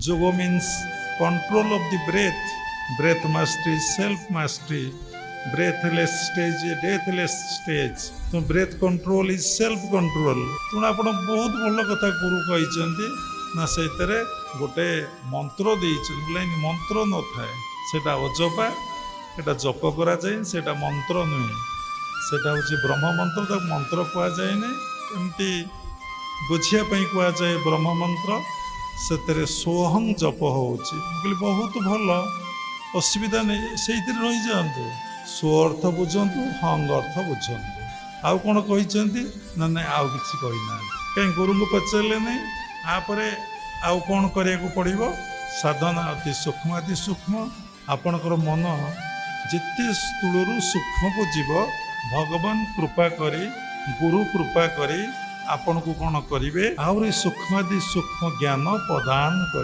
Yoga means control of the breath. Breath mastery, self mastery. Breathless stage, deathless stage. तो breath control is self control. तुम आपण बहुत भल कथा गुरु कही ना से गोटे मंत्र देन मंत्र न थाए सेटा अजपा एटा जप करा जाए सेटा मंत्र नुहे सेटा हूँ ब्रह्म मंत्र तक मंत्र कह जाए एमती बुझापी कह जाए ब्रह्म मंत्र से सोहम जप हो बहुत भल असुविधा नहीं से रही जातु स्व अर्थ बुझंतु हंग अर्थ बुझंतु आउ कौन कही ना ना आउ कि कहना कहीं गुरु को पचारे नहीं आपर आउ कौन करने पड़ो साधना अति सूक्ष्म आपणकर मन जिते स्थूल सूक्ष्म को जीव भगवान कृपा करी गुरु कृपा करी आपण को कौन करेंगे आहरी सूक्ष्मादि सूक्ष्म ज्ञान प्रदान कर